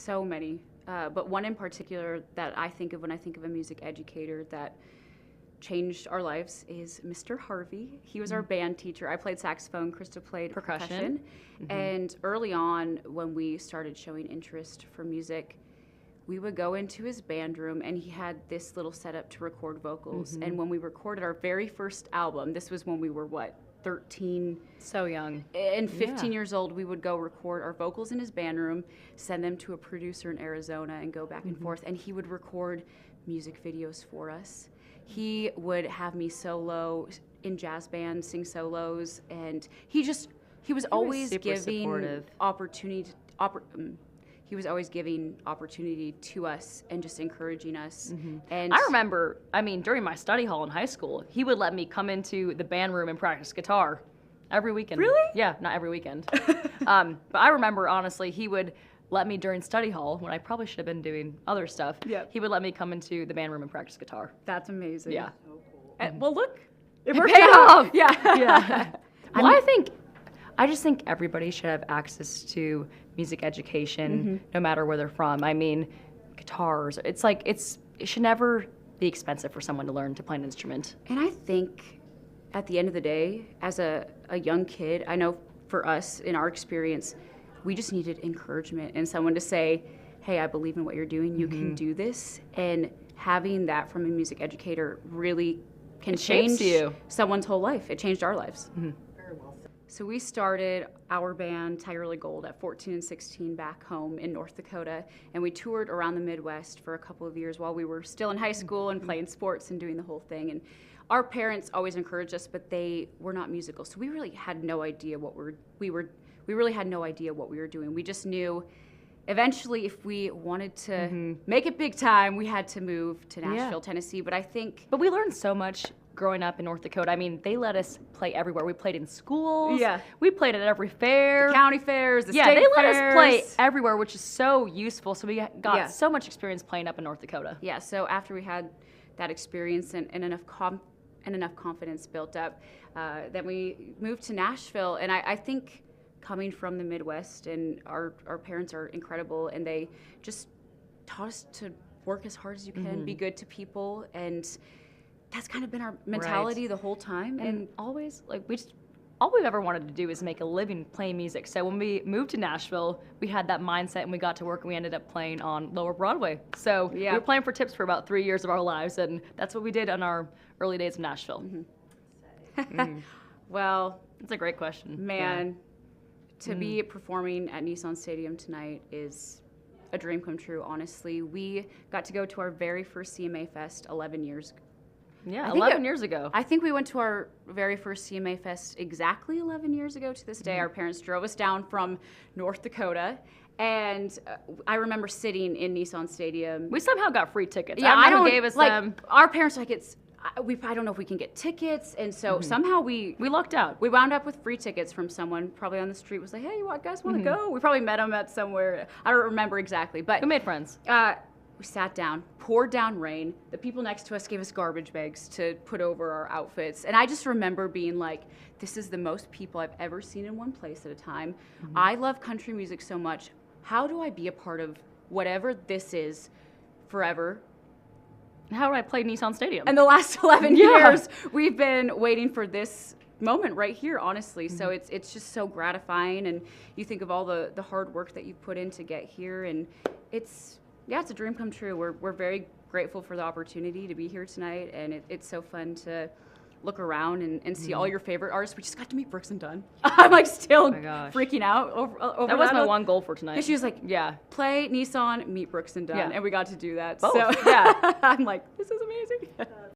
So many. But one in particular that I think of when I think of a music educator that changed our lives is Mr. Harvey. He was our band teacher. I played saxophone, Krista played percussion. And early on, when we started showing interest for music, we would go into his band room and he had this little setup to record vocals. And when we recorded our very first album, this was when we were 13, so young, and 15 years old, we would go record our vocals in his band room, send them to a producer in Arizona, and go back and forth. And he would record music videos for us. He would have me solo in jazz bands, sing solos, and he was always giving opportunity. He was always giving opportunity to us and just encouraging us. And I remember, during my study hall in high school, he would let me come into the band room and practice guitar every weekend. Really? Yeah, not every weekend. But I remember, honestly, he would let me during study hall, when I probably should have been doing other stuff, he would let me come into the band room and practice guitar. That's amazing. Yeah. So cool. Well, look, it paid off. Yeah. Yeah. Well, I just think everybody should have access to music education, no matter where they're from. Guitars, it should never be expensive for someone to learn to play an instrument. And I think at the end of the day, as a young kid, I know for us, in our experience, we just needed encouragement and someone to say, hey, I believe in what you're doing, you can do this. And having that from a music educator really can change someone's whole life. It changed our lives. Very well said. So we started our band, Tigirlily Gold, at 14 and 16 back home in North Dakota, and we toured around the Midwest for a couple of years while we were still in high school and playing sports and doing the whole thing. And our parents always encouraged us, but they were not musical, so we really had no idea what we really had no idea what we were doing. We just knew eventually if we wanted to make it big time, we had to move to Nashville, Tennessee. But we learned so much growing up in North Dakota. They let us play everywhere. We played in schools. Yeah. We played at every fair. The county fairs, the state fairs. Yeah, they let us play everywhere, which is so useful. So we got so much experience playing up in North Dakota. Yeah, so after we had that experience and enough confidence built up, then we moved to Nashville. And I think coming from the Midwest, and our parents are incredible, and they just taught us to work as hard as you can, be good to people, and that's kind of been our mentality the whole time. And always, all we've ever wanted to do is make a living playing music. So when we moved to Nashville, we had that mindset, and we got to work, and we ended up playing on Lower Broadway. So we were playing for tips for about 3 years of our lives, and that's what we did in our early days of Nashville. Well, it's a great question. Man, to be performing at Nissan Stadium tonight is a dream come true, honestly. We got to go to our very first CMA Fest 11 years ago. Yeah, 11 years ago. I think we went to our very first CMA Fest exactly 11 years ago to this day. Our parents drove us down from North Dakota, and I remember sitting in Nissan Stadium. We somehow got free tickets. Yeah, I don't gave us them. Our parents were like, I don't know if we can get tickets, and so somehow we lucked out. We wound up with free tickets from someone probably on the street. Was like, hey, you guys want to go? We probably met them at somewhere. I don't remember exactly, but we made friends. We sat down, poured down rain. The people next to us gave us garbage bags to put over our outfits, and I just remember being like, this is the most people I've ever seen in one place at a time. I love country music so much. How do I be a part of whatever this is forever? How do I play Nissan Stadium? And the last 11 years, we've been waiting for this moment right here, honestly. So it's just so gratifying, and you think of all the hard work that you've put in to get here, and it's a dream come true. We're very grateful for the opportunity to be here tonight, and it's so fun to look around and see all your favorite artists. We just got to meet Brooks and Dunn. I'm still freaking out over that. Was my one goal for tonight. And she was like, play Nissan, meet Brooks and Dunn, and we got to do that. Both. So I'm like, this is amazing.